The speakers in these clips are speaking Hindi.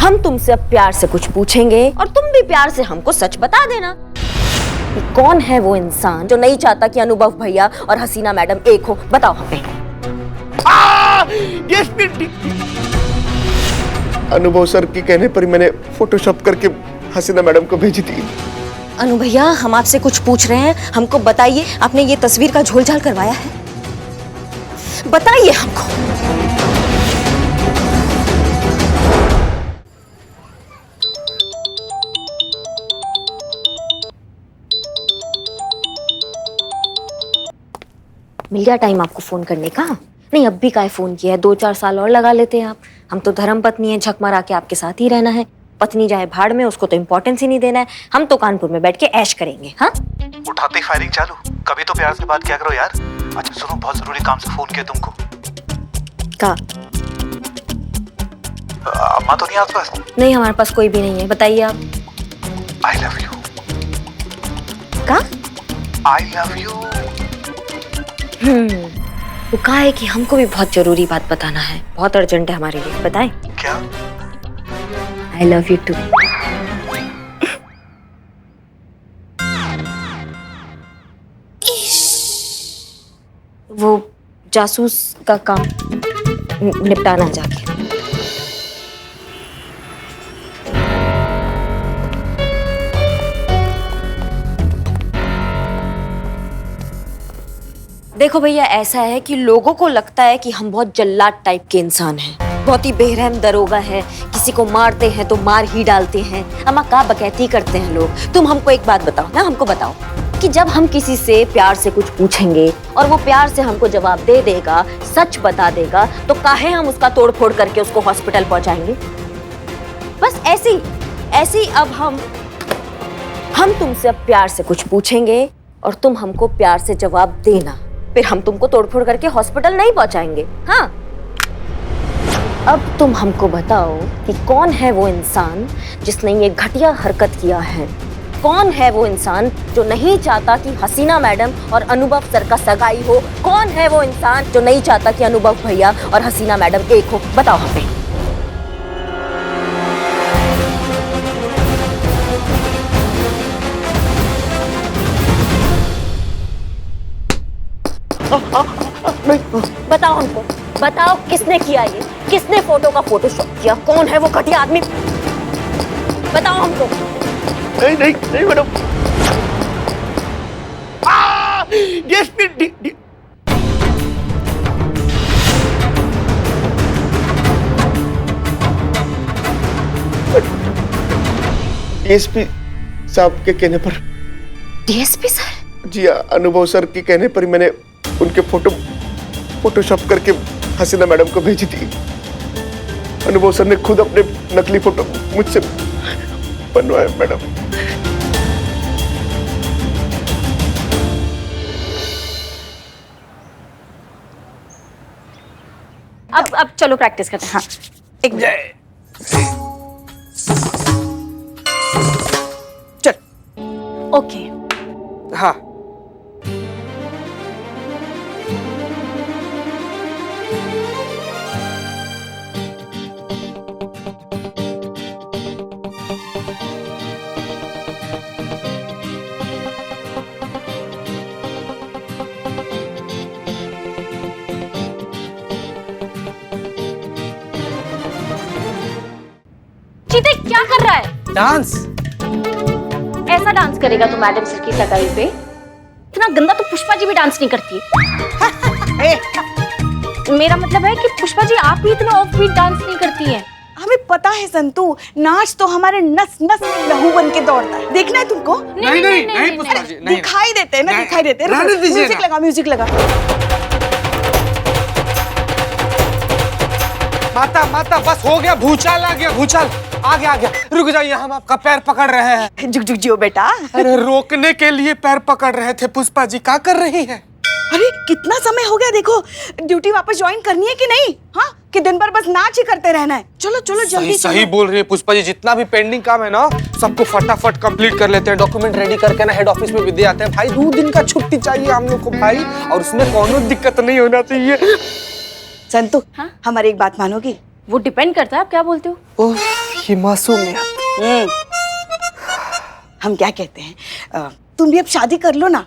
हम तुमसे अब प्यार से कुछ पूछेंगे और तुम भी प्यार से हमको सच बता देना कि कौन है वो इंसान जो नहीं चाहता कि अनुभव भैया और हसीना मैडम एक हो। बताओ हमें। अनुभव सर के कहने पर मैंने फोटोशॉप करके हसीना मैडम को भेजी थी। अनु भैया, हम आपसे कुछ पूछ रहे हैं, हमको बताइए, आपने ये तस्वीर का झोलझाल करवाया है? बताइए हमको। मिल गया टाइम आपको फोन करने का? नहीं, अब भी काहे फोन किया है? 2-4 साल और लगा लेते हैं आप। हम तो धर्म पत्नी है, झक मारा के आपके साथ ही रहना है। पत्नी जाए भाड़ में, उसको तो इम्पोर्टेंस ही नहीं देना है। हम तो कानपुर में बैठ के ऐश करेंगे। हाँ, उठाते ही फायरिंग चालू। कभी तो प्यार से बात किया करो यार। अच्छा सुनो, बहुत जरूरी काम से फोन किया तुमको। का? अम्मा तो नहीं आसपास? नहीं, हमारे पास कोई भी नहीं है। बताइए आप। I love you. का? I love you. वो कहा है कि हमको भी बहुत जरूरी बात बताना है, बहुत अर्जेंट है हमारे लिए। बताएं? क्या? I love you too. वो जासूस का काम निपटाना जाके। देखो भैया, ऐसा है कि लोगों को लगता है कि हम बहुत जल्लाद टाइप के इंसान हैं, बहुत ही बेरहम दरोगा है, किसी को मारते हैं तो मार ही डालते हैं, अम्मा का बकैती करते हैं लोग। तुम हमको एक बात बताओ ना, हमको बताओ कि जब हम किसी से प्यार से कुछ पूछेंगे और वो प्यार से हमको जवाब दे देगा, सच बता देगा, तो काहे हम उसका तोड़ फोड़ करके उसको हॉस्पिटल पहुंचाएंगे? बस ऐसी अब हम तुमसे अब प्यार से कुछ पूछेंगे और तुम हमको प्यार से जवाब देना, फिर हम तुमको तोड़फोड़ करके हॉस्पिटल नहीं पहुंचाएंगे। हाँ, अब तुम हमको बताओ कि कौन है वो इंसान जिसने ये घटिया हरकत किया है? कौन है वो इंसान जो नहीं चाहता कि हसीना मैडम और अनुभव सर का सगाई हो? कौन है वो इंसान जो नहीं चाहता कि अनुभव भैया और हसीना मैडम एक हो? बताओ हमें। बताओ हमको, बताओ किसने किया ये? किसने फोटो का फोटोशॉप किया? कौन है वो घटिया आदमी? बताओ हमको। नहीं मैडम। डीएसपी साहब के कहने पर। DSP sir? जी, अनुभव सर के कहने पर मैंने उनके फोटोशॉप करके हसीना मैडम को भेजी थी। अनुभव सर ने खुद अपने नकली फोटो मुझसे बनवाए मैडम। अब चलो प्रैक्टिस करते हैं। हाँ, एक मिनट। चल। ओके। हाँ, चीते क्या कर रहा है? डांस। ऐसा डांस करेगा तो मैडम सर की सगाई पे? इतना गंदा तो पुष्पा जी भी डांस नहीं करती है। मेरा मतलब है कि पुष्पा जी आप भी इतना ऑफ बीट डांस नहीं करती हैं। हमें पता है संतू, नाच तो हमारे नस नस में लहू बन के दौड़ता है। देखना है तुमको? नहीं पुष्पा जी, नहीं। दिखाई देते हैं ना, दिखाई देते हैं। म्यूजिक लगा, म्यूजिक लगा। माता बस हो गया, भूचाल आ गया, भूचाल आ गया। रुक जाइए, हम आपका पैर पकड़ रहे हैं। जुग जुग जियो बेटा। अरे रोकने के लिए पैर पकड़ रहे थे। पुष्पा जी क्या कर रही है? अरे कितना समय हो गया, देखो ड्यूटी वापस ज्वाइन करनी है कि नहीं? हाँ, कि दिन भर बस नाच ही करते रहना है? चलो चलो जल्दी। सही बोल रही है पुष्पा जी, जितना भी पेंडिंग काम है ना सबको फटाफट कंप्लीट कर लेते हैं। डॉक्यूमेंट रेडी करके ना हेड ऑफिस में भी दे आते हैं। भाई 2 दिन का छुट्टी चाहिए हम लोग को भाई, और उसमें कोनो दिक्कत नहीं होना चाहिए। संतू, हमारी एक बात मानोगी? वो डिपेंड करता है आप क्या बोलते हो। ये मासूमियत। हम क्या कहते हैं, तुम भी अब शादी कर लो ना,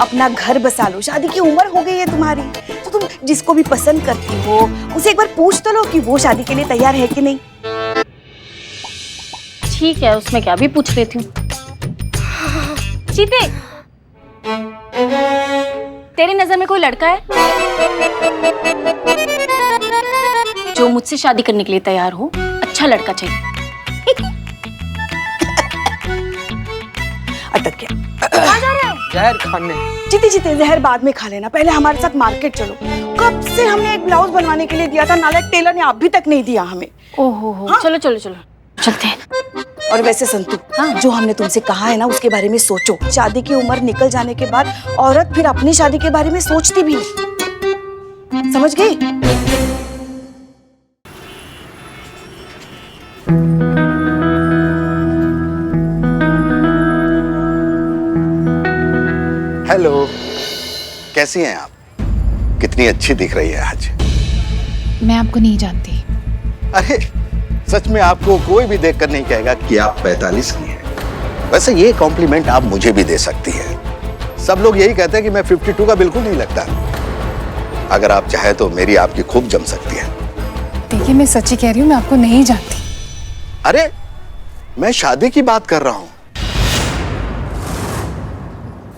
अपना घर बसा लो, शादी की उम्र हो गई है तुम्हारी, तो तुम जिसको भी पसंद करती हो उसे एक बार पूछ तो लो कि वो शादी के लिए तैयार है कि नहीं। ठीक है, उसमें क्या, भी पूछ लेती हूँ। चीते, तेरी नजर में कोई लड़का है जो मुझसे शादी करने के लिए तैयार हो? अच्छा लड़का चाहिए। अटक गया। कहाँ जा रहा है? जहर खाने। जीते जीते जहर बाद में खा लेना, पहले हमारे साथ मार्केट चलो। कब से हमने एक ब्लाउज बनवाने के लिए दिया था, नालायक टेलर ने अभी तक नहीं दिया हमें। ओहो हो, हाँ? चलो चलो चलो चलते हैं। और वैसे संतू, जो हमने तुमसे कहा है ना उसके बारे में सोचो। शादी की उम्र निकल जाने के बाद औरत फिर अपनी शादी के बारे में सोचती भी नहीं, समझ गई? हेलो, कैसी हैं आप? कितनी अच्छी दिख रही है आज। मैं आपको नहीं जानती। अरे सच में आपको कोई भी देखकर नहीं कहेगा कि आप 45 की हैं। वैसे ये कॉम्प्लीमेंट आप मुझे भी दे सकती हैं। सब लोग यही कहते हैं कि मैं 52 का बिल्कुल नहीं लगता। अगर आप चाहे तो मेरी आपकी खूब जम सकती है। देखिए, मैं सच्ची कह रही हूँ, मैं आपको नहीं जानती। अरे मैं शादी की बात कर रहा हूँ।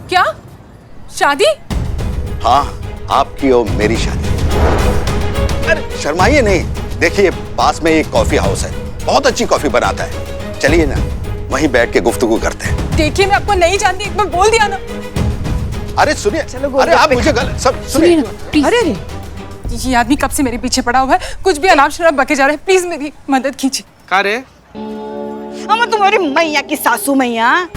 क्या शादी? हाँ, आपकी और मेरी शादी। अरे शर्माइए नहीं, देखिए पास में एक कॉफी हाउस है, बहुत अच्छी कॉफी बनाता है। चलिए ना, वहीं बैठ के गुफ्तगू करते हैं। देखिए, मैं आपको नहीं जानती, एक बार बोल दिया ना। अरे सुनिए, अरे आप मुझे गलत सब सुनिए। अरे ये आदमी कब से मेरे पीछे पड़ा हुआ है, कुछ भी अनाप शनाप बके जा रहा है। प्लीज मेरी मदद कीजिए। का रे? हम तुम्हारी मैया की सासू मैया,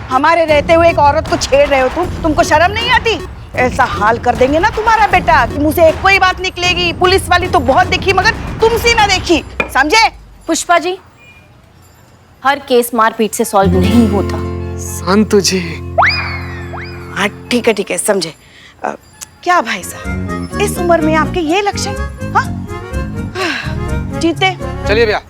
हमारे रहते हुए एक औरत को छेड़ रहे हो तुमको शर्म नहीं आती? ऐसा हाल कर देंगे ना तुम्हारा बेटा कि मुझसे एक कोई बात निकलेगी। पुलिस वाली तो बहुत देखी मगर तुमसे ना देखी, समझे? पुष्पा जी, हर केस मारपीट से सॉल्व नहीं होता। संतु जी। हाँ ठीक है समझे। क्या भाई साहब, इस उम्र में आपके ये लक्षण? हाँ जीते। चलिए भैया।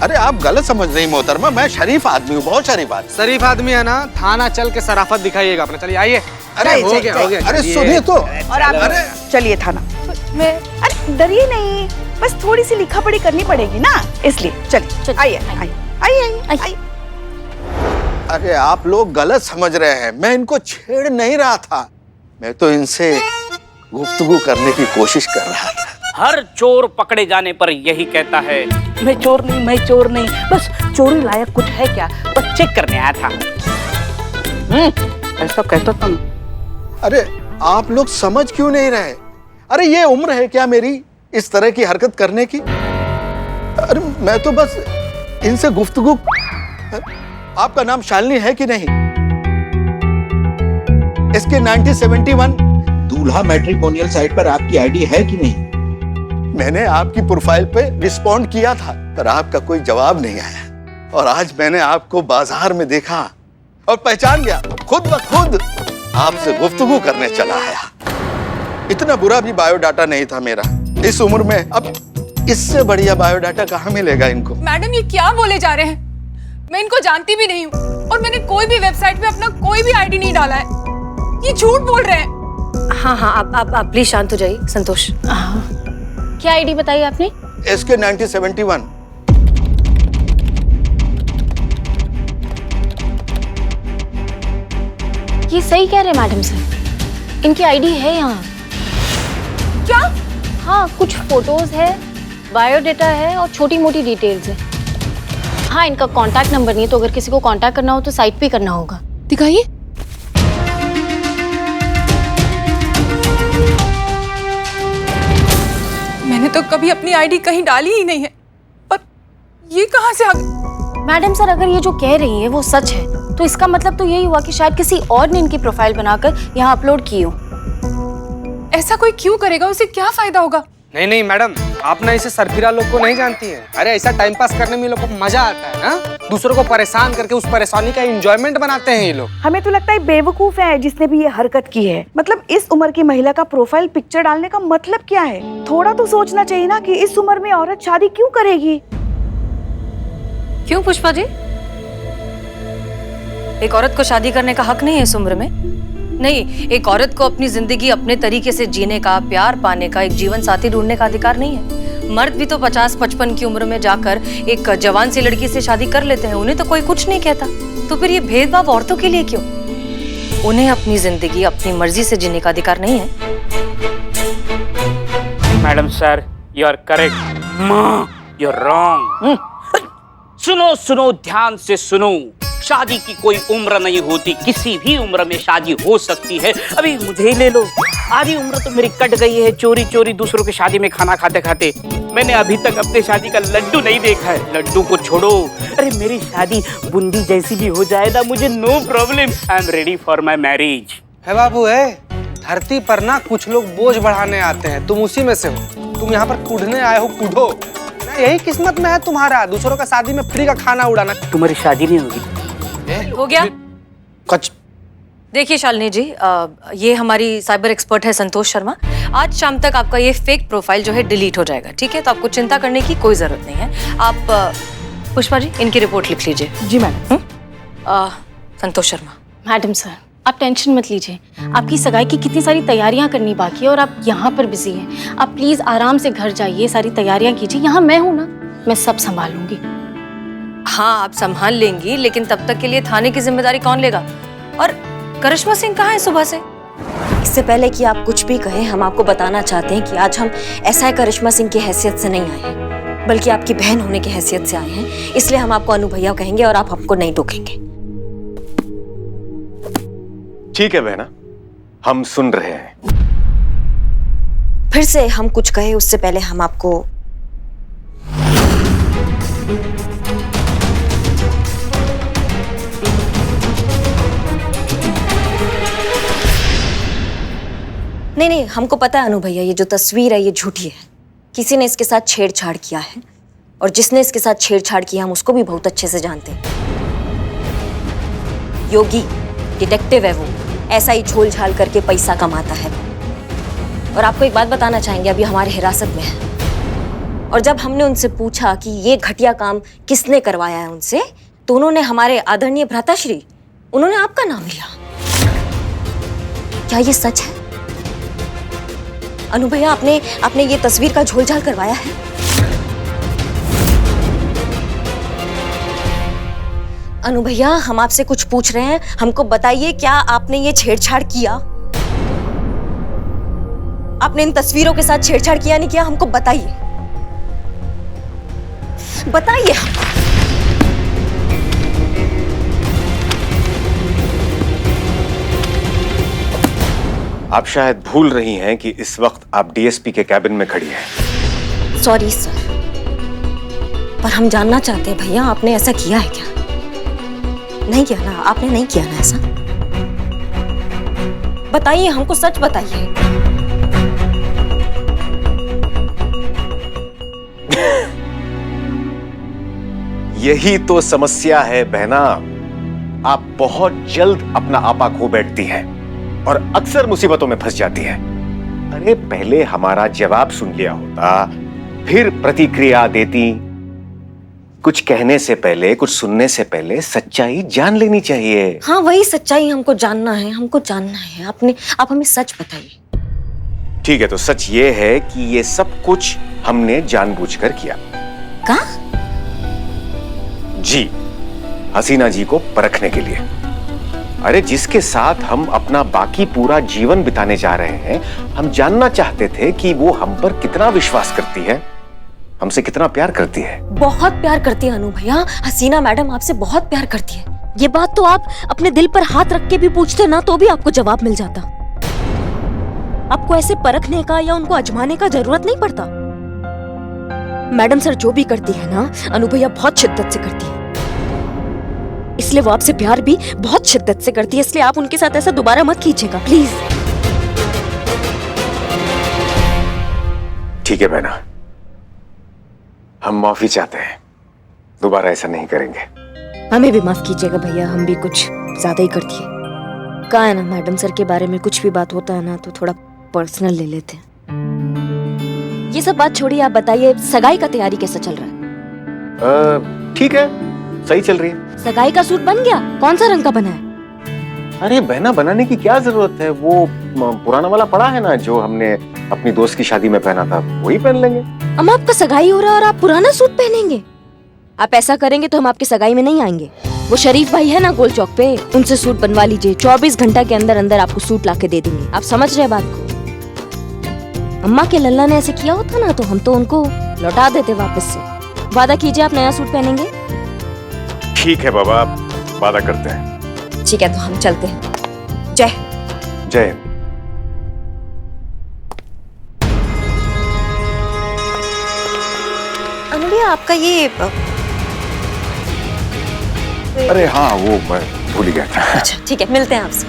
अरे आप गलत समझ रही मोहतरमा, मैं शरीफ आदमी हूँ, बहुत शरीफ आदमी। शरीफ आदमी है ना, थाना चल के शराफत दिखाइएगा अपना। चलिए आइए। अरे हो गया। अरे सुनिए तो। और आप चलिए थाना। मैं अरे डरिए नहीं, बस थोड़ी सी लिखा पढ़ी करनी पड़ेगी ना, इसलिए चलिए आइए। अरे आप लोग गलत समझ रहे हैं, मैं इनको छेड़ नहीं रहा था, मैं तो इनसे गुफ्तगू करने की कोशिश कर रहा था। हर चोर पकड़े जाने पर यही कहता है, मैं चोर नहीं, बस चोरी लायक कुछ है क्या, बस चेक करने आया था। ऐसा कहता था। अरे आप लोग समझ क्यों नहीं रहे? अरे ये उम्र है क्या मेरी इस तरह की हरकत करने की? अरे मैं तो बस इनसे गुफ्तगू। आपका नाम शालिनी है कि नहीं? इसके 1971 दूल्हा मैट्रिमोनियल साइट पर आपकी आईडी है कि नहीं? मैंने आपकी प्रोफाइल पे रिस्पॉन्ड किया था, पर आपका कोई जवाब नहीं आया। और आज मैंने आपको बाजार में देखा और पहचान गया, खुद ब खुद आपसे गुफ्तगू करने चला आया। इतना बुरा भी बायोडाटा नहीं था मेरा इस उम्र में। अब इससे बढ़िया बायोडाटा कहाँ मिलेगा इनको? मैडम, ये क्या बोले जा रहे हैं? मैं इनको जानती भी नहीं हूँ और मैंने कोई भी वेबसाइट पे अपना कोई भी आईडी नहीं डाला है। ये झूठ बोल रहे हैं। हाँ आप प्लीज शांत हो जाइए। संतोष, क्या आईडी बताई आपने? इसके 1971। ये सही कह रहे मैडम सर, इनकी आईडी है यहाँ। क्या? हाँ, कुछ फोटोज है, बायोडाटा है और छोटी मोटी डिटेल्स है। हाँ, इनका कांटेक्ट नंबर नहीं है, तो अगर किसी को कांटेक्ट करना हो तो साइट पे करना होगा। दिखाइए। मैंने तो कभी अपनी आईडी कहीं डाली ही नहीं है, पर ये कहाँ से आ गई? मैडम सर, अगर ये जो कह रही है वो सच है तो इसका मतलब तो यही हुआ कि शायद किसी और ने इनकी प्रोफाइल बनाकर यहाँ अपलोड की हो। ऐसा कोई क्यों करेगा? उसे क्या फायदा होगा? नहीं मैडम, आप ना इसे सरफिरा लोग को नहीं जानती हैं। अरे ऐसा टाइम पास करने में लोग को मजा आता है ना, दूसरों को परेशान करके उस परेशानी का एंजॉयमेंट बनाते हैं ये लोग। हमें तो लगता है बेवकूफ है जिसने भी ये हरकत की है। मतलब इस उम्र की महिला का प्रोफाइल पिक्चर डालने का मतलब क्या है? थोड़ा तो सोचना चाहिए ना कि इस उम्र में औरत शादी क्यों करेगी। क्यों पुष्पा जी? एक औरत को शादी करने का हक नहीं है इस उम्र में? नहीं, एक औरत को अपनी जिंदगी अपने तरीके से जीने का, प्यार पाने का, एक जीवन साथी ढूंढने का अधिकार नहीं है। मर्द भी तो 50-55 की उम्र में जाकर एक जवान सी लड़की से शादी कर लेते हैं, उन्हें तो कोई कुछ नहीं कहता। तो फिर ये भेदभाव औरतों के लिए क्यों? उन्हें अपनी जिंदगी अपनी मर्जी से जीने का अधिकार नहीं है? Madam sir, you are correct, माँ यू आर रॉन्ग। सुनो सुनो, ध्यान से सुनो। शादी की कोई उम्र नहीं होती, किसी भी उम्र में शादी हो सकती है। अभी मुझे ही ले लो, आधी उम्र तो मेरी कट गई है चोरी चोरी दूसरों की शादी में खाना खाते खाते। मैंने अभी तक अपने शादी का लड्डू नहीं देखा है। लड्डू को छोड़ो, अरे मेरी शादी बूंदी जैसी भी हो जाए ना, मुझे no problem. I am ready for my marriage. है बाबू है, धरती पर ना कुछ लोग बोझ बढ़ाने आते हैं, तुम उसी में से हो। तुम यहाँ पर कूदने आए हो, कूदो। यही किस्मत में है तुम्हारा, दूसरों का शादी में फ्री का खाना उड़ाना। तुम्हारी शादी नहीं होगी? हो गया? कुछ देखिए शालिनी जी, ये हमारी साइबर एक्सपर्ट है संतोष शर्मा। आज शाम तक आपका ये फेक प्रोफाइल जो है डिलीट हो जाएगा, ठीक है? तो आपको चिंता करने की कोई जरूरत नहीं है। आप पुष्पा जी इनकी रिपोर्ट लिख लीजिए। जी madam. Santosh Sharma. Madam sir, आप टेंशन मत लीजिए। आपकी सगाई की कितनी सारी तैयारियां करनी बाकी है और आप यहाँ पर बिजी हैं। आप प्लीज आराम से घर जाइए, सारी तैयारियां कीजिए। यहाँ मैं हूँ ना, मैं सब संभालूंगी। हाँ, आप संभाल लेंगी, लेकिन तब तक के लिए थाने की जिम्मेदारी कौन लेगा? और करिश्मा सिंह कहाँ है सुबह से? इससे पहले कि आप कुछ भी कहें, हम आपको बताना चाहते हैं कि आज हम SI करिश्मा सिंह की हैसियत से नहीं आए हैं, बल्कि आपकी बहन होने की हैसियत से आए हैं। इसलिए हम आपको अनु भैया कहेंगे और आप हमको नहीं टोकेंगे। ठीक है बहना, हम सुन रहे हैं। फिर से हम कुछ कहे उससे पहले हम आपको नहीं, हमको पता है अनु भैया, ये जो तस्वीर है ये झूठी है। किसी ने इसके साथ छेड़छाड़ किया है, और जिसने इसके साथ छेड़छाड़ किया हम उसको भी बहुत अच्छे से जानते हैं। योगी डिटेक्टिव है वो, ऐसा ही झोल झाल करके पैसा कमाता है। और आपको एक बात बताना चाहेंगे, अभी हमारे हिरासत में है। और जब हमने उनसे पूछा कि ये घटिया काम किसने करवाया है उनसे, तो उन्होंने हमारे आदरणीय भ्राताश्री, उन्होंने आपका नाम लिया। क्या ये सच है अनु भैया? आपने ये तस्वीर का झोलझाल करवाया है? अनु भैया, हम आपसे कुछ पूछ रहे हैं, हमको बताइए, क्या आपने ये छेड़छाड़ किया? आपने इन तस्वीरों के साथ छेड़छाड़ किया नहीं किया? हमको बताइए, बताइए। आप शायद भूल रही हैं कि इस वक्त आप DSP के कैबिन में खड़ी हैं। सॉरी सर, पर हम जानना चाहते हैं भैया, आपने ऐसा किया है क्या? नहीं किया ना? आपने नहीं किया ना ऐसा? बताइए, हमको सच बताइए। यही तो समस्या है बहना, आप बहुत जल्द अपना आपा खो बैठती हैं और अक्सर मुसीबतों में फंस जाती है। अरे पहले हमारा जवाब सुन लिया होता, फिर प्रतिक्रिया देती। कुछ कहने से पहले, कुछ सुनने से पहले सच्चाई जान लेनी चाहिए। हाँ, वही सच्चाई हमको जानना है, हमको जानना है। आप हमें सच बताइए। ठीक है, तो सच ये है कि ये सब कुछ हमने जानबूझकर किया। क्या? जी, हसीना जी को परखने के लिए। अरे जिसके साथ हम अपना बाकी पूरा जीवन बिताने जा रहे हैं, हम जानना चाहते थे कि वो हम पर कितना विश्वास करती है, हमसे कितना प्यार करती है। बहुत प्यार करती है अनु भैया, हसीना मैडम आपसे बहुत प्यार करती है। ये बात तो आप अपने दिल पर हाथ रख के भी पूछते ना, तो भी आपको जवाब मिल जाता। आपको ऐसे परखने का या उनको आजमाने का जरूरत नहीं पड़ता। मैडम सर जो भी करती है ना, अनु भैया बहुत शिद्दत से करती है, इसलिए वो आपसे प्यार भी बहुत शिद्दत से करती है। इसलिए आप उनके साथ ऐसा दोबारा मत कीजिएगा प्लीज। ठीक है बहना, हम माफी चाहते हैं, दोबारा ऐसा नहीं करेंगे। हमें भी माफ कीजिएगा भैया, हम भी कुछ ज्यादा ही कर दिए। कहा है ना, मैडम सर के बारे में कुछ भी बात होता है ना तो थोड़ा पर्सनल ले लेते हैं। ये सब बात छोड़िए, आप बताइए सगाई का तैयारी कैसा चल रहा है? ठीक है, सही चल रही है। सगाई का सूट बन गया? कौन सा रंग का बना है? अरे बहना, बनाने की क्या जरूरत है, वो पुराना वाला पड़ा है ना जो हमने अपनी दोस्त की शादी में पहना था, वही पहन लेंगे। अम्मा आपका सगाई हो रहा है और आप पुराना सूट पहनेंगे? आप ऐसा करेंगे तो हम आपकी सगाई में नहीं आएंगे। वो शरीफ भाई है ना गोल चौक पे, उनसे सूट बनवा लीजिए। 24 घंटा के अंदर अंदर आपको सूट लाके दे देंगे। आप समझ रहे बात को? अम्मा के लल्ला ने ऐसे किया होता ना तो हम तो उनको लौटा देते वापस से। वादा कीजिए आप नया सूट पहनेंगे। ठीक है बाबा, वादा करते हैं। ठीक है तो हम चलते हैं। जय जय। अनुलिया आपका ये अरे हाँ, वो मैं भूल ही गया था। अच्छा ठीक है, मिलते हैं आपसे।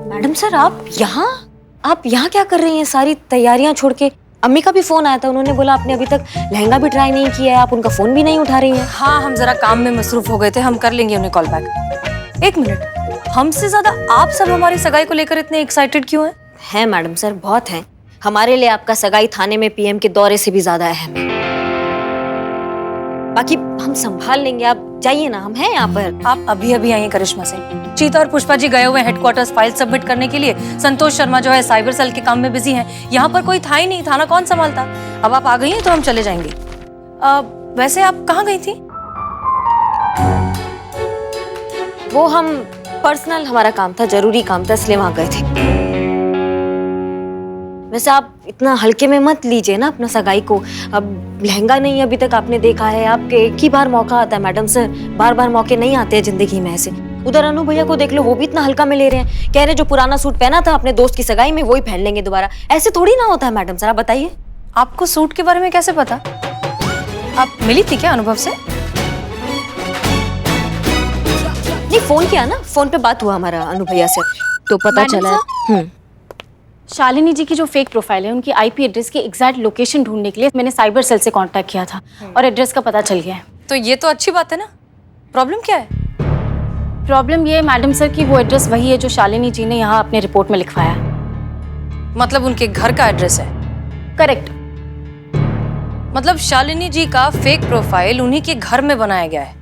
मैडम सर आप यहाँ क्या कर रही हैं? सारी तैयारियां छोड़ के। अम्मी का भी फोन आया था, उन्होंने बोला आपने अभी तक लहंगा भी ट्राई नहीं किया है, आप उनका फोन भी नहीं उठा रही हैं। हाँ, हम जरा काम में मसरूफ हो गए थे, हम कर लेंगे उन्हें कॉल बैक। एक मिनट, हमसे ज्यादा आप सब हमारी सगाई को लेकर इतने एक्साइटेड क्यों हैं? हैं मैडम सर, बहुत हैं। हमारे लिए आपका सगाई थाने में पीएम के दौरे से भी ज्यादा अहम है। बाकी हम संभाल लेंगे, आप जाइए ना, हम हैं यहाँ पर। आप अभी अभी आई हैं करिश्मा से। चीता और पुष्पा जी गए हुए हेडक्वार्टर्स फाइल सबमिट करने के लिए। संतोष शर्मा जो है साइबर सेल के काम में बिजी हैं। यहाँ पर कोई था ही नहीं, थाना कौन संभालता। अब आप आ गई हैं तो हम चले जाएंगे। वैसे आप कहाँ गई थी? वो हम पर्सनल, हमारा काम था, जरूरी काम था, इसलिए वहां गए थे। वैसे आप इतना हल्के में मत लीजिए ना अपना सगाई को। अब लहंगा नहीं अभी तक आपने देखा है, आपके एक ही बार मौका आता है मैडम सर, बार बार मौके नहीं आते हैं जिंदगी में ऐसे। उधर अनु भैया को देख लो, वो भी इतना हल्का में ले रहे हैं, कह रहे जो पुराना सूट पहना था अपने दोस्त की सगाई में वही पहन लेंगे दोबारा। ऐसे थोड़ी ना होता है मैडम सर, आप बताइए। आपको सूट के बारे में कैसे पता? आप मिली थी क्या अनुभव से? नहीं, फोन किया ना, फोन पे बात हुआ हमारा अनु भैया से, तो पता चला। शालिनी जी की जो फेक प्रोफाइल है, उनकी आईपी एड्रेस की एग्जैक्ट लोकेशन ढूंढने के लिए मैंने साइबर सेल से कांटेक्ट किया था और एड्रेस का पता चल गया है। तो ये तो अच्छी बात है ना। प्रॉब्लम क्या है? प्रॉब्लम ये है मैडम सर कि वो एड्रेस वही है जो शालिनी जी ने यहाँ अपने रिपोर्ट में लिखवाया। मतलब उनके घर का एड्रेस है? करेक्ट। मतलब शालिनी जी का फेक प्रोफाइल उन्हीं के घर में बनाया गया है।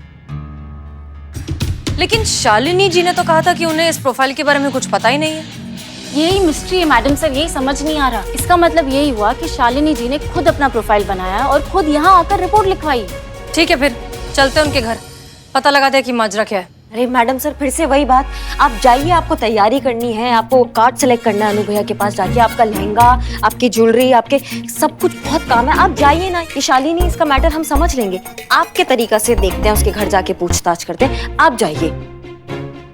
लेकिन शालिनी जी ने तो कहा था कि उन्हें इस प्रोफाइल के बारे में कुछ पता ही नहीं है। यही मिस्ट्री है मैडम सर, यही समझ नहीं आ रहा। इसका मतलब यही हुआ कि शालिनी जी ने खुद अपना प्रोफाइल बनाया और खुद यहाँ आकर रिपोर्ट लिखवाई। ठीक है, फिर चलते हैं उनके घर, पता लगाते हैं कि माजरा क्या है। अरे मैडम सर, फिर से वही बात। आप जाइए, आपको तैयारी करनी है, आपको कार्ड सेलेक्ट करना है अनु भैया के पास जाके, आपका लहंगा, आपकी ज्वेलरी, आपके सब कुछ बहुत काम है। आप जाइए ना, ये शालिनी, इसका मैटर हम समझ लेंगे। आपके तरीका से देखते हैं, उसके घर जाके पूछताछ करते हैं। आप जाइए।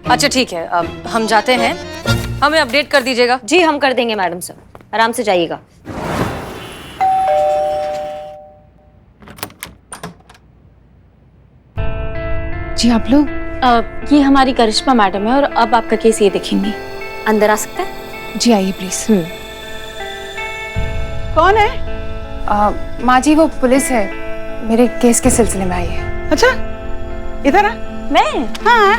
अच्छा ठीक है, अब हम जाते हैं, हमें अपडेट कर दीजिएगा। जी हम कर देंगे मैडम सर, आराम से जाइएगा। जी आप लोग? ये हमारी करिश्मा मैडम है और अब आपका केस ये देखेंगी। अंदर आ सकते हैं? जी आइए प्लीज। कौन है? माँ जी वो पुलिस है, मेरे केस के सिलसिले में आई है। अच्छा, इधर आ। मैं? हाँ।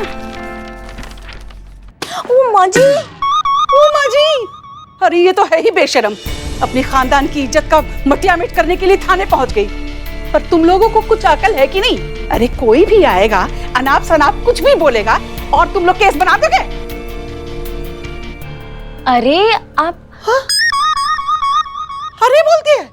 ओ माँ जी, ओ माँ जी, अरे ये तो है ही बेशरम, अपने खानदान की इज्जत का मटिया मिट करने के लिए थाने पहुंच गई। पर तुम लोगों को कुछ अकल है कि नहीं? अरे कोई भी आएगा, अनाप शनाप कुछ भी बोलेगा और तुम लोग केस बना दोगे। अरे आप अरे बोलती है।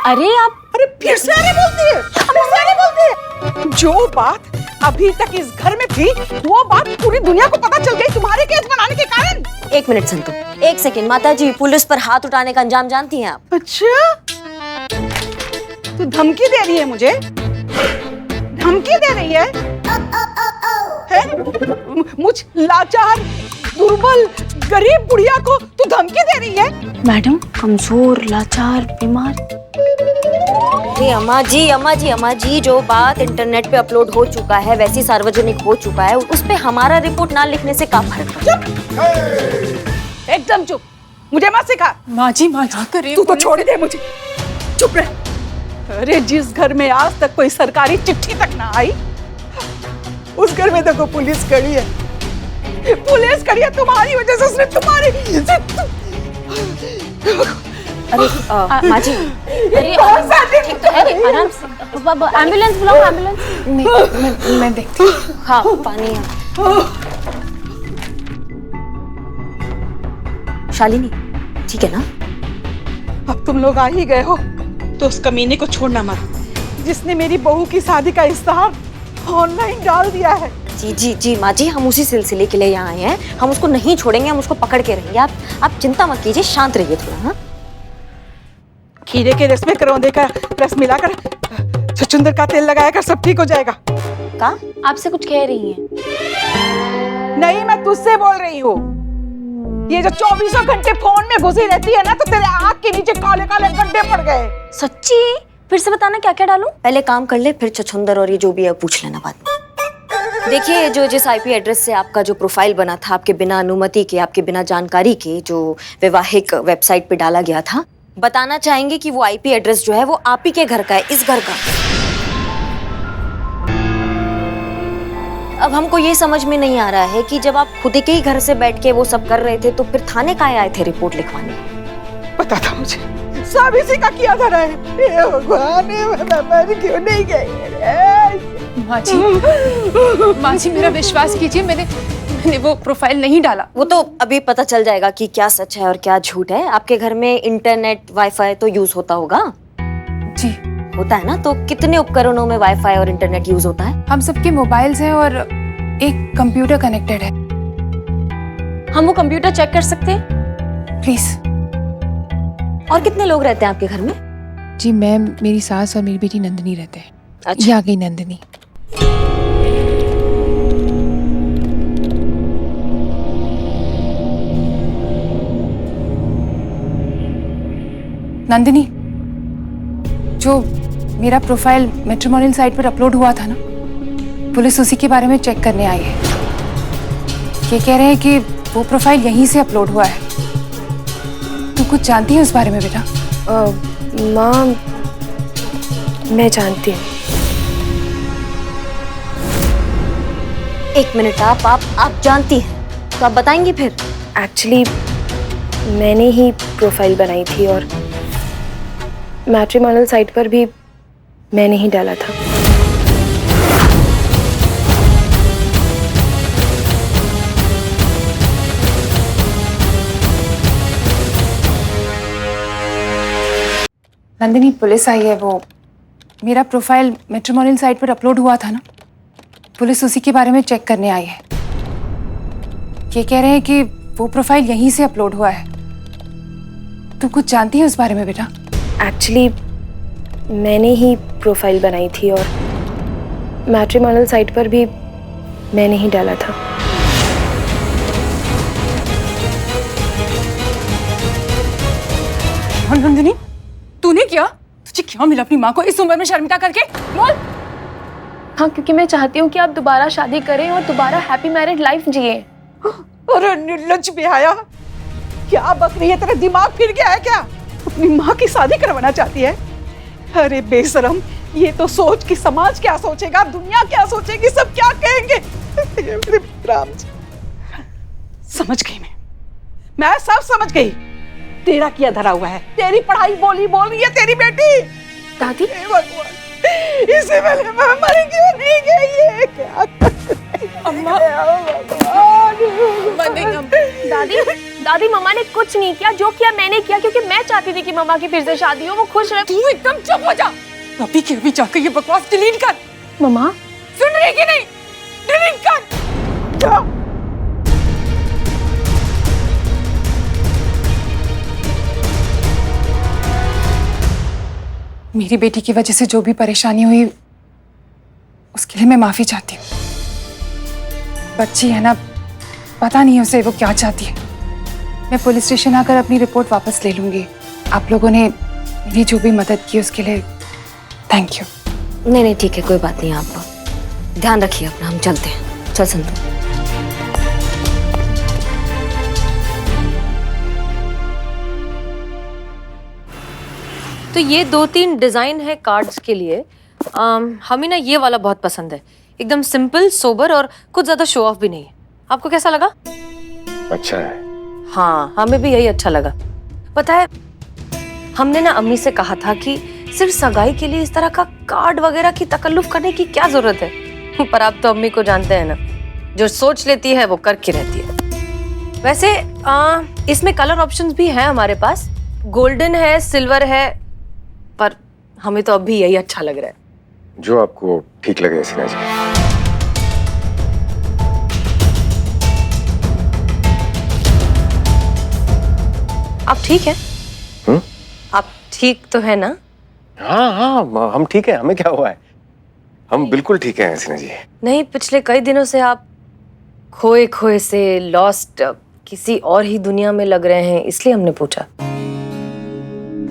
अरे आप अरे फिर से अरे बोलती है, फिर से अरे बोलती है। जो बात अभी तक इस घर में थी, वो बात पूरी दुनिया को पता चल गई तुम्हारे केस बनाने के कारण। एक मिनट संतु, एक सेकंड। माता जी, पुलिस पर हाथ उठाने का अंजाम जानती हैं आप? अच्छा, तू धमकी दे रही है मुझे? धमकी दे रही है? मुझ लाचार, दुर्बल, गरीब बुढ़िया को तू धमकी दे रही है? मैडम, कमजोर, लाचार, बीमार। अरे अम्मा जी, जो बात इंटरनेट पे अपलोड हो चुका है, वैसी सार्वजनिक हो चुका है, उस पे हमारा रिपोर्ट ना लिखने से क्या फर्क पड़ता? एकदम चुप। मुझे मत सिखा। माँ जी करे। तू तो छोड़ दे मुझे, चुप रह। अरे जिस घर में आज तक कोई सरकारी चिट्ठी तक ना आई, उस घर में देखो पुलिस खड़ी है। पुलिस खड़ी है तुम्हारी वजह से, उसने तुम्हारी अरे माँ जी, अरे आराम से, एम्बुलेंस बुलाओ, एम्बुलेंस। मैं देखती हूँ। हाँ पानी है। शालिनी ठीक है ना? अब तुम लोग आ ही गए हो तो उस कमीने को छोड़ना मत, जिसने मेरी बहू की शादी का इश्तेहार ऑनलाइन डाल दिया है। जी जी जी माँ जी, हम उसी सिलसिले के लिए यहाँ आए हैं। हम उसको नहीं छोड़ेंगे, हम उसको पकड़ के रहेंगे। आप चिंता मत कीजिए, शांत रहिए थोड़ा। हाँ, खीरे के रस में करौंदे का रस मिलाकर छछूंदर का तेल लगाया कर, सब ठीक हो जाएगा। का आपसे कुछ कह रही हैं? नहीं, मैं तुझसे बोल रही हूँ। ये जो 24 घंटे फोन में घुसी रहती है ना, तो तेरे आँख के नीचे काले काले गड्ढे पड़ गए। सच्ची? फिर से बताना क्या क्या डालूं? पहले काम कर ले, फिर छछूंदर और ये जो भी है पूछ लेना बाद में। देखिए, जो जिस आईपी एड्रेस से आपका जो प्रोफाइल बना था, आपके बिना अनुमति के, आपके बिना जानकारी के, जो वैवाहिक वेबसाइट पे डाला गया था, बताना चाहेंगे कि वो आईपी एड्रेस जो है वो आप ही के घर का है, इस घर का। अब हमको ये समझ में नहीं आ रहा है कि जब आप खुद के ही घर से बैठ के वो सब कर रहे थे, तो फिर थाने काहे आए थे रिपोर्ट लिखवाने? पता था मुझे, सब इसी का किया धरा है। हे भगवान, मैं मर क्यों नहीं गई? माँ जी मेरा विश्वास कीजिए, मैंने वो प्रोफाइल नहीं डाला। वो तो अभी पता चल जाएगा कि क्या सच है और क्या झूठ है। आपके घर में इंटरनेट वाईफाई तो यूज होता होगा? जी होता है ना। तो कितने उपकरणों में वाईफाई और इंटरनेट यूज होता है? हम सबके मोबाइल्स हैं और एक कंप्यूटर कनेक्टेड है। हम वो कंप्यूटर चेक कर सकते हैं प्लीज? और कितने लोग रहते हैं आपके घर में? जी मैं, मेरी सास और मेरी बेटी नंदिनी रहते हैं। अच्छा। ये आ गई नंदिनी। नंदिनी, जो मेरा प्रोफाइल मैट्रिमोनियल साइट पर अपलोड हुआ था ना, पुलिस उसी के बारे में चेक करने आई है। ये कह रहे हैं कि वो प्रोफाइल यहीं से अपलोड हुआ है। तू कुछ जानती है उस बारे में बेटा? माँ, मैं जानती हूँ। एक मिनट, आप जानती हैं तो आप बताएंगी फिर? एक्चुअली मैंने ही प्रोफाइल बनाई थी और मैट्रिमोनियल साइट पर भी मैंने ही डाला था। नंदिनी, पुलिस आई है। वो मेरा प्रोफाइल मैट्रिमोनियल साइट पर अपलोड हुआ था ना, पुलिस उसी के बारे में चेक करने आई है। ये कह रहे हैं कि वो प्रोफाइल यहीं से अपलोड हुआ है। तू कुछ जानती है उस बारे में बेटा? एक्चुअली मैंने ही प्रोफाइल बनाई थी और मैट्रिमोनियल साइट पर भी मैंने ही डाला था। नंदिनी, तूने क्या? तुझे क्या मिला अपनी माँ को इस उम्र में शर्मिंदा करके? बोल। हाँ, क्योंकि मैं चाहती हूँ कि आप दोबारा शादी करें और दोबारा हैप्पी मैरिड लाइफ जिए। अरे निर्लज्ज बेहया, क्या बक रही है? तेरा दिमाग फिर गया है क्या? अपनी माँ की शादी करवाना चाहती है? अरे बेशरम, ये तो सोच कि समाज क्या सोचेगा, दुनिया क्या सोचेगी, सब क्या कहेंगे। मेरे राम जी, समझ गई मैं सब समझ गई। तेरा किया धरा हुआ है, तेरी पढ़ाई बोल रही है तेरी बेटी। दादी, भगवान, इससे पहले मैं मर क्यों नहीं गई? ये क्या? अम्मा, दादी मम्मा ने कुछ नहीं किया। जो किया मैंने किया, क्योंकि मैं चाहती थी कि मम्मा की फिर से शादी हो, वो खुश रहे। तू एकदम चुप हो जा। अभी के अभी जाकर ये बकवास डिलीट कर। मम्मा सुन रही कि नहीं? डिलीट कर। जा। मेरी बेटी की वजह से जो भी परेशानी हुई, उसके लिए मैं माफी चाहती हूँ। बच्ची है ना, पता नहीं उसे वो क्या चाहती है। मैं पुलिस स्टेशन आकर अपनी रिपोर्ट वापस ले लूंगी। आप लोगों ने मेरी जो भी मदद की उसके लिए थैंक यू। नहीं ठीक है, कोई बात नहीं। आप ध्यान रखिए अपना, हम चलते हैं। चल संतू। तो ये 2-3 डिजाइन है कार्ड्स के लिए। हमें ना ये वाला बहुत पसंद है, एकदम सिंपल, सोबर और कुछ ज्यादा शो ऑफ भी नहीं है। आपको कैसा लगा? अच्छा है। हाँ, हमें भी यही अच्छा लगा। पता है, हमने ना अम्मी से कहा था कि सिर्फ सगाई के लिए इस तरह का कार्ड वगैरह की तकल्लुफ करने की क्या जरूरत है, पर आप तो अम्मी को जानते हैं ना, जो सोच लेती है वो करके रहती है। वैसे इसमें कलर ऑप्शंस भी हैं हमारे पास, गोल्डन है, सिल्वर है, पर हमें तो अभी यही अच्छा लग रहा है। जो आपको ठीक लगे हसीना जी। आप ठीक है? आप ठीक तो है ना? हाँ हाँ, हम ठीक है। हमें क्या हुआ है? हम बिल्कुल ठीक है हसीना जी। नहीं, पिछले कई दिनों से आप खोए खोए से, लॉस्ट, किसी और ही दुनिया में लग रहे हैं, इसलिए हमने पूछा।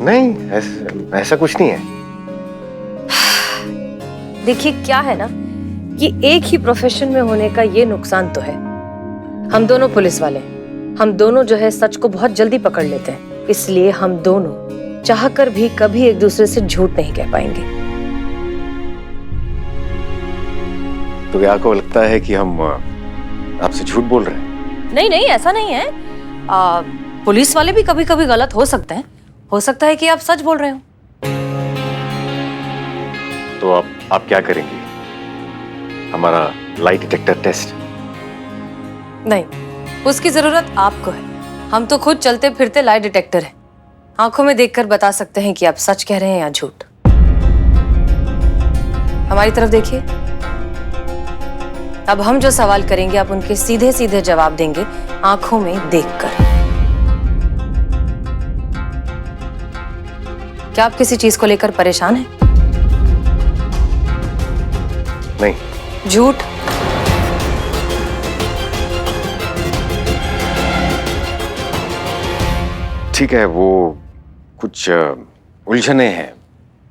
नहीं, ऐसा कुछ नहीं है। देखिए क्या है ना, कि एक ही प्रोफेशन में होने का ये नुकसान तो है, हम दोनों पुलिस वाले हैं, हम दोनों जो है सच को बहुत जल्दी पकड़ लेते हैं, इसलिए हम दोनों चाहकर भी कभी एक दूसरे से झूठ नहीं कह पाएंगे। तो क्या आपको लगता है कि हम आपसे झूठ बोल रहे हैं? नहीं नहीं, ऐसा नहीं है। पुलिस वाले भी कभी कभी गलत हो सकते हैं, हो सकता है कि आप सच बोल रहे हो। तो आप क्या करेंगे? हमारा लाइट डिटेक्टर टेस्ट? नहीं, उसकी जरूरत आपको है। हम तो खुद चलते फिरते लाई डिटेक्टर है, आंखों में देखकर बता सकते हैं कि आप सच कह रहे हैं या झूठ। हमारी तरफ देखिए। अब हम जो सवाल करेंगे आप उनके सीधे सीधे जवाब देंगे, आंखों में देखकर। क्या आप किसी चीज को लेकर परेशान हैं? नहीं। झूठ? ठीक है, वो कुछ उलझने हैं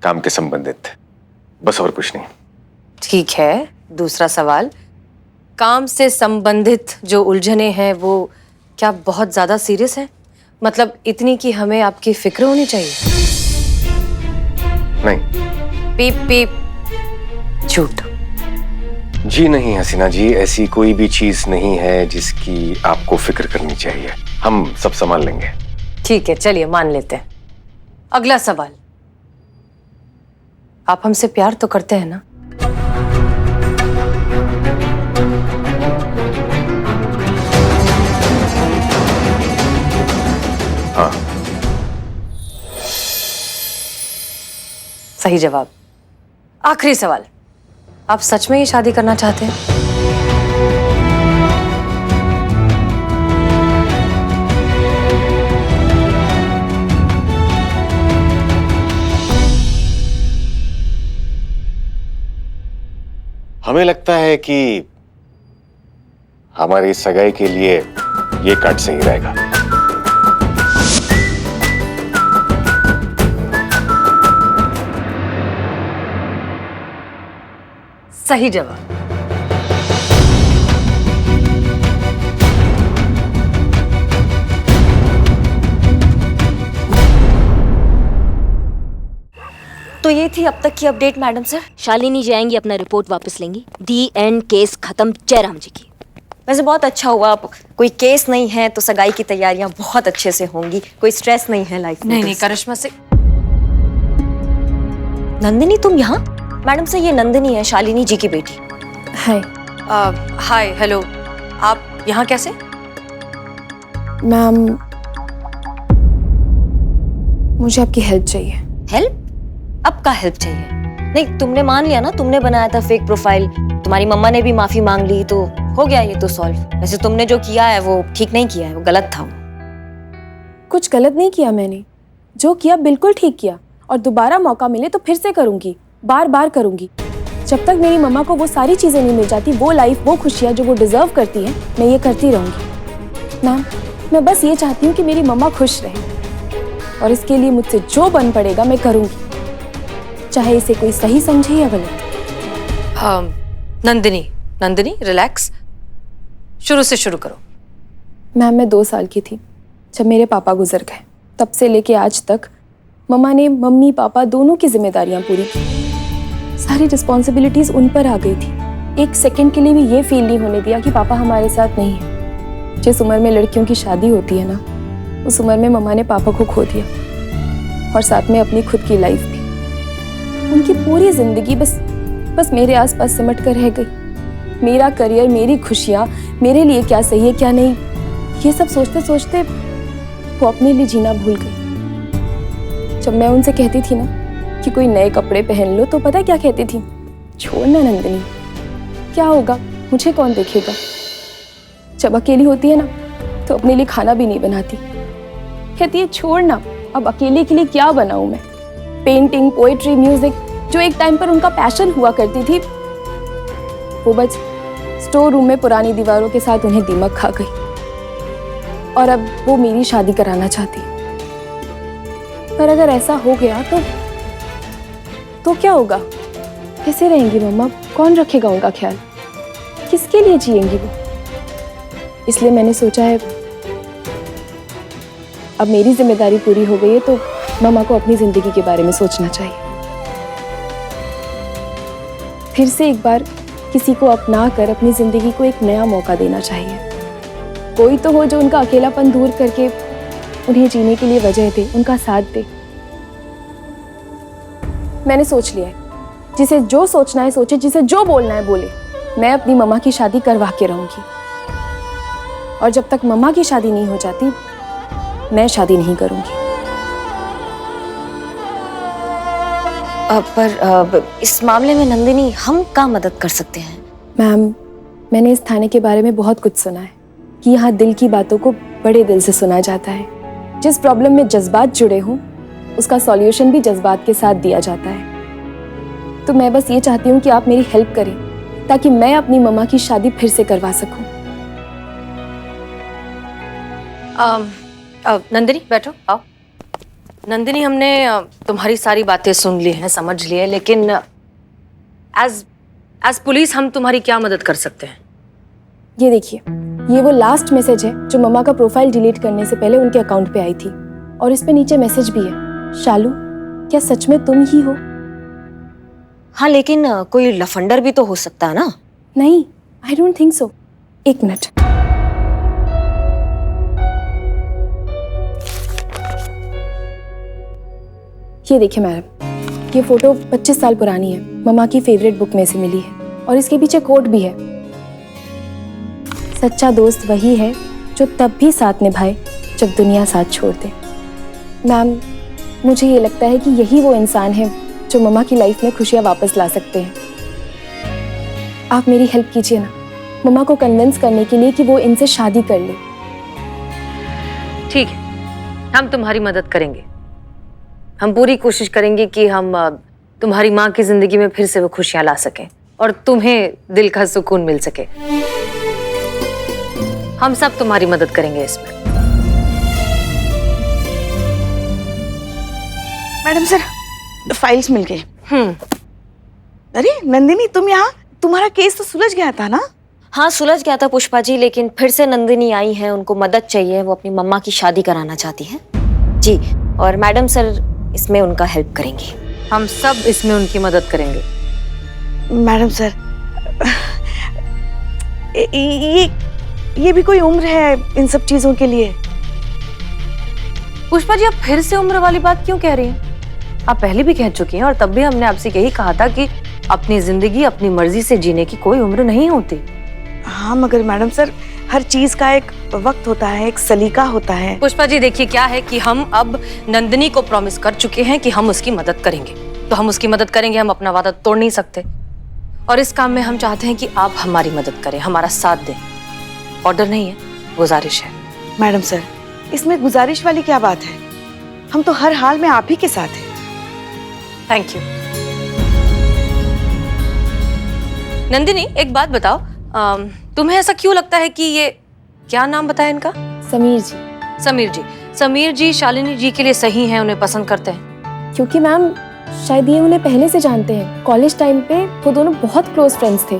काम के संबंधित, बस और कुछ नहीं। ठीक है, दूसरा सवाल, काम से संबंधित जो उलझने हैं वो क्या बहुत ज्यादा सीरियस है? मतलब इतनी कि हमें आपकी फिक्र होनी चाहिए? नहीं। पीप पीप। झूठ? जी नहीं हसीना जी, ऐसी कोई भी चीज नहीं है जिसकी आपको फिक्र करनी चाहिए। हम सब संभाल लेंगे। ठीक है, चलिए मान लेते हैं। अगला सवाल, आप हमसे प्यार तो करते हैं ना? हाँ। सही जवाब। आखिरी सवाल, आप सच में ये शादी करना चाहते हैं? हमें लगता है कि हमारी सगाई के लिए ये कार्ड सही रहेगा। सही जवाब। तो ये थी अब तक की अपडेट मैडम सर। शालिनी जाएंगी, अपना रिपोर्ट वापस लेंगी। दी एंड, केस खत्म जयराम जी की। वैसे बहुत अच्छा हुआ, अब कोई केस नहीं है तो सगाई की तैयारियां बहुत अच्छे से होंगी, कोई स्ट्रेस नहीं है लाइफ में। नहीं नहीं करिश्मा से। नंदिनी तुम यहाँ? मैडम से ये नंदिनी है, शालिनी जी की बेटी। हाय। हाय, हेलो। आप यहाँ कैसे? मैम, मुझे आपकी हेल्प चाहिए। हेल्प? अब का हेल्प चाहिए? नहीं, तुमने मान लिया ना, तुमने बनाया था फेक प्रोफाइल, तुम्हारी मम्मा ने भी माफी मांग ली, तो हो गया ये तो सॉल्व। वैसे तुमने जो किया है वो ठीक नहीं किया है, वो गलत था। कुछ गलत नहीं किया मैंने, जो किया बिल्कुल ठीक किया, और दोबारा मौका मिले तो फिर से करूंगी, बार बार करूंगी। जब तक मेरी मम्मा को वो सारी चीजें नहीं मिल जाती, वो लाइफ, वो खुशियाँ जो वो डिजर्व करती है, मैं ये करती रहूंगी। मैम, मैं बस ये चाहती हूँ कि मेरी मम्मा खुश रहे, और इसके लिए मुझसे जो बन पड़ेगा मैं करूंगी, चाहे इसे कोई सही समझे या गलत। नंदिनी रिलैक्स, शुरू से शुरू करो। मैम, मैं 2 साल की थी जब मेरे पापा गुजर गए। तब से लेके आज तक मम्मा ने मम्मी पापा दोनों की जिम्मेदारियां पूरी की। सारी रिस्पॉन्सिबिलिटीज उन पर आ गई थी। एक सेकंड के लिए भी ये फील नहीं होने दिया कि पापा हमारे साथ नहीं है। जिस उम्र में लड़कियों की शादी होती है ना, उस उम्र में मम्मा ने पापा को खो दिया और साथ में अपनी खुद की लाइफ भी। उनकी पूरी जिंदगी बस मेरे आसपास सिमट कर रह गई। मेरा करियर, मेरी खुशियाँ, मेरे लिए क्या सही है क्या नहीं, ये सब सोचते सोचते वो अपने लिए जीना भूल गई। जब मैं उनसे कहती थी ना कि कोई नए कपड़े पहन लो, तो पता क्या कहती थी? छोड़ना नंदिनी, क्या होगा, मुझे कौन देखेगा। जब अकेली होती है ना तो अपने लिए खाना भी नहीं बनाती। कहती है छोड़ना, अब अकेले के लिए क्या बनाऊं मैं। पेंटिंग, पोएट्री, म्यूजिक, जो एक टाइम पर उनका पैशन हुआ करती थी, वो बस स्टोर रूम में पुरानी दीवारों के साथ उन्हें दीमक खा गई। और अब वो मेरी शादी कराना चाहती। पर अगर ऐसा हो गया तो क्या होगा? कैसे रहेंगी मम्मा? कौन रखेगा उनका ख्याल? किसके लिए जिएंगी वो? इसलिए मैंने सोचा है अब मेरी जिम्मेदारी पूरी हो गई है तो मम्मा को अपनी जिंदगी के बारे में सोचना चाहिए। फिर से एक बार किसी को अपना कर अपनी जिंदगी को एक नया मौका देना चाहिए। कोई तो हो जो उनका अकेलापन दूर करके उन्हें जीने के लिए वजह दे, उनका साथ दे। मैंने सोच लिया है, जिसे जो सोचना है सोचे, जिसे जो बोलना है बोले। मैं अपनी मम्मा की शादी करवा के रहूंगी और जब तक मम्मा की शादी नहीं हो जाती मैं शादी नहीं करूंगी। पर इस मामले में नंदिनी हम क्या मदद कर सकते हैं? मैम, मैंने इस थाने के बारे में बहुत कुछ सुना है कि यहाँ दिल की बातों को बड़े दिल से सुना जाता है। जिस प्रॉब्लम में जज्बात जुड़े हों उसका सॉल्यूशन भी जज्बात के साथ दिया जाता है। तो मैं बस ये चाहती हूँ कि आप मेरी हेल्प करें ताकि मैं अपनी मम्मा की शादी फिर से करवा सकूं। नंदिनी बैठो, आओ। नंदिनी, हमने तुम्हारी सारी बातें सुन ली हैं, समझ ली है, लेकिन एज पुलिस हम तुम्हारी क्या मदद कर सकते हैं? ये देखिए, ये वो लास्ट मैसेज है जो मम्मा का प्रोफाइल डिलीट करने से पहले उनके अकाउंट पे आई थी और इस पे नीचे मैसेज भी है, शालू क्या सच में तुम ही हो? हाँ, लेकिन कोई लफंडर भी तो हो सकता है ना? नहीं, आई डोंट थिंक सो। एक मिनट, ये देखिए मैडम, ये फोटो 25 साल पुरानी है, मम्मा की फेवरेट बुक में से मिली है और इसके पीछे कोट भी है, सच्चा दोस्त वही है जो तब भी साथ निभाए जब दुनिया साथ छोड़ दे। मैम, मुझे ये लगता है कि यही वो इंसान है जो मम्मा की लाइफ में खुशियां वापस ला सकते हैं। आप मेरी हेल्प कीजिए ना, मम्मा को कन्विंस करने के लिए कि वो इनसे शादी कर ले। ठीक है, हम तुम्हारी मदद करेंगे। हम पूरी कोशिश करेंगे कि हम तुम्हारी माँ की जिंदगी में फिर से वो खुशियां ला सकें और तुम्हें दिल का सुकून मिल सके। हम सब तुम्हारी मदद करेंगे इसमें। मैडम सर, फाइल्स मिल गई। अरे नंदिनी, तुम यहाँ? तुम्हारा केस तो सुलझ गया था ना? हाँ, सुलझ गया था पुष्पा जी, लेकिन फिर से नंदिनी आई है, उनको मदद चाहिए, वो अपनी मम्मा की शादी कराना चाहती हैं जी। और मैडम सर इसमें उनका हेल्प करेंगे। हम सब इसमें उनकी मदद करेंगे। मैडम सर, ये भी कोई उम्र है इन सब चीजों के लिए? पुष्पा जी, आप फिर से उम्र वाली बात क्यों कह रही हैं? आप पहले भी कह चुकी हैं और तब भी हमने आपसे यही कहा था कि अपनी जिंदगी अपनी मर्जी से जीने की कोई उम्र नहीं होती। हाँ, मगर मैडम सर, हर चीज का एक वक्त होता है, एक सलीका होता है। पुष्पा जी देखिए, क्या है कि हम अब नंदिनी को प्रॉमिस कर चुके हैं कि हम उसकी मदद करेंगे, तो हम उसकी मदद करेंगे। हम अपना वादा तोड़ नहीं सकते और इस काम में हम चाहते हैं कि आप हमारी मदद करें, हमारा साथ दें। ऑर्डर नहीं है, गुजारिश है। मैडम सर, इसमें गुजारिश वाली क्या बात है? हम तो हर हाल में आप ही के साथ हैं। Thank you. नंदिनी, एक बात बताओ, तुम्हें ऐसा क्यों लगता है कि ये, क्या नाम बताया इनका? समीर जी। समीर जी शालिनी जी के लिए सही हैं, उन्हें पसंद करते हैं? क्योंकि मैम शायद ये उन्हें पहले से जानते हैं। कॉलेज टाइम पे वो दोनों बहुत क्लोज फ्रेंड्स थे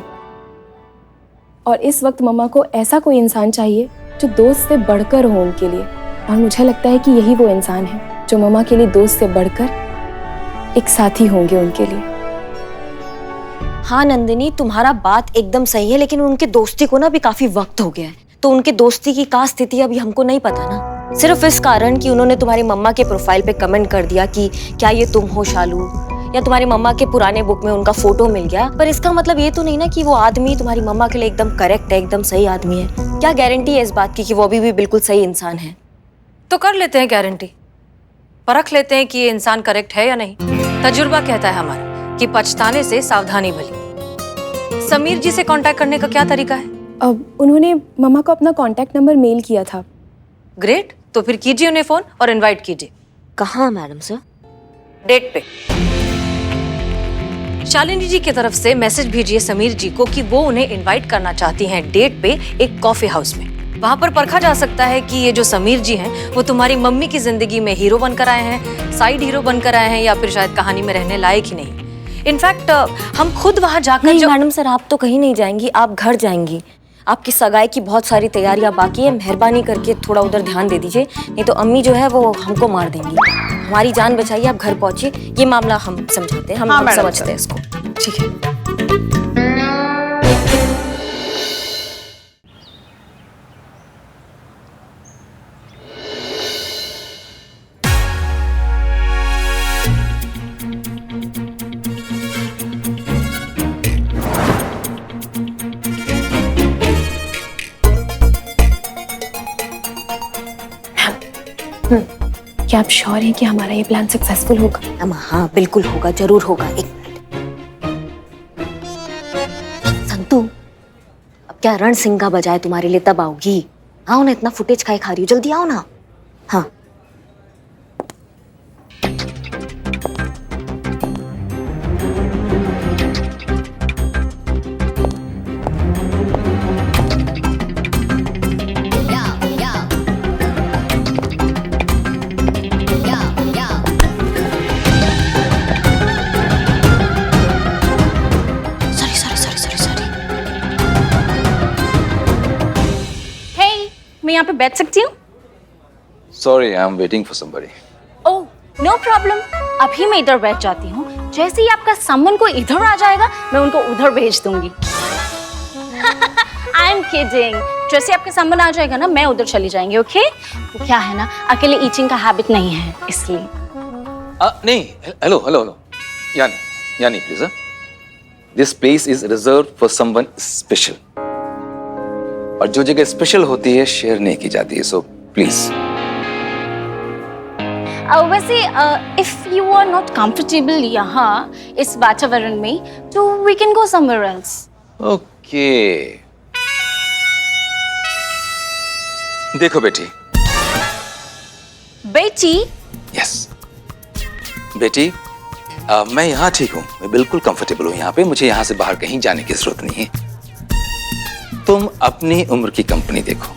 और इस वक्त मम्मा को ऐसा कोई इंसान चाहिए जो दोस्त से बढ़कर हो उनके लिए, और मुझे लगता है कि यही वो इंसान है। जो मम्मा के लिए दोस्त से बढ़कर एक साथी होंगे उनके लिए। हाँ नंदिनी, तुम्हारा बात एकदम सही है, लेकिन उनके दोस्ती को ना अभी काफी वक्त हो गया है, तो उनके दोस्ती की क्या स्थिति अभी हमको नहीं पता ना। सिर्फ इस कारण कि उन्होंने तुम्हारी मम्मा के प्रोफाइल पे कमेंट कर दिया कि क्या ये तुम हो शालू, या तुम्हारी मम्मा के पुराने बुक में उनका फोटो मिल गया, पर इसका मतलब ये तो नहीं ना कि वो आदमी तुम्हारी मम्मा के लिए एकदम करेक्ट है, एकदम सही आदमी है। क्या गारंटी है इस बात की कि वो अभी भी बिल्कुल सही इंसान है? तो कर लेते हैं गारंटी, परख लेते हैं कि ये इंसान करेक्ट है या नहीं। तजुर्बा कहता है हमारा कि पछताने से सावधानी भली। समीर जी से कांटेक्ट करने का क्या तरीका है? अब उन्होंने मम्मा को अपना कांटेक्ट नंबर मेल किया था। ग्रेट, तो फिर कीजिए उन्हें फोन और इनवाइट कीजिए। कहाँ मैडम सर? डेट पे। शालिनी जी की तरफ से मैसेज भेजिए समीर जी को कि वो उन्हें इनवाइट करना चाहती हैं डेट पे एक कॉफी हाउस में। वहां पर परखा जा सकता है कि ये जो समीर जी हैं वो तुम्हारी मम्मी की जिंदगी में हीरो बनकर आए हैं, साइड हीरो बनकर आए हैं, या फिर शायद कहानी में रहने लायक ही नहीं। इनफैक्ट हम खुद वहां जाकर नहीं मैडम सर, आप तो कहीं नहीं जाएंगी, आप घर जाएंगी। आपकी सगाई की बहुत सारी तैयारियां बाकी है, मेहरबानी करके थोड़ा उधर ध्यान दे दीजिए, नहीं तो अम्मी जो है वो हमको मार देंगी। हमारी जान बचाइए, आप घर पहुंचिए, ये मामला हम समझाते हैं, हम समझते हैं इसको। ठीक है। क्या आप श्योर हैं कि हमारा ये प्लान सक्सेसफुल होगा? हाँ बिल्कुल होगा, जरूर होगा। एक मिनट संतू, अब क्या रण सिंगा बजाए तुम्हारे लिए तब आओगी? आओ ना, इतना फुटेज खाए खा रही हो, जल्दी आओ ना। हाँ मैं यहाँ पे बैठ सकती हूँ? Sorry, I'm waiting for somebody. Oh, no problem. अभी मैं इधर बैठ जाती हूँ। जैसे ही आपका सामान को इधर आ जाएगा, मैं उनको उधर भेज दूंगी। I am kidding. जैसे आपका सामान आ जाएगा ना, मैं उधर चली जाएंगी, ओके? वो क्या है ना, अकेले ईटिंग का हैबिट नहीं है, इसलिए। नहीं, hello. Yani, please. This place is reserved for someone special. और जो जगह स्पेशल होती है शेयर नहीं की जाती है, सो प्लीज। वैसे if you are not comfortable यहाँ इस वातावरण में, तो we can go somewhere else. Okay. देखो बेटी। यस बेटी, मैं यहाँ ठीक हूँ, मैं बिल्कुल कंफर्टेबल हूँ यहाँ पे, मुझे यहाँ से बाहर कहीं जाने की जरूरत नहीं है। तुम अपनी उम्र की कंपनी देखो।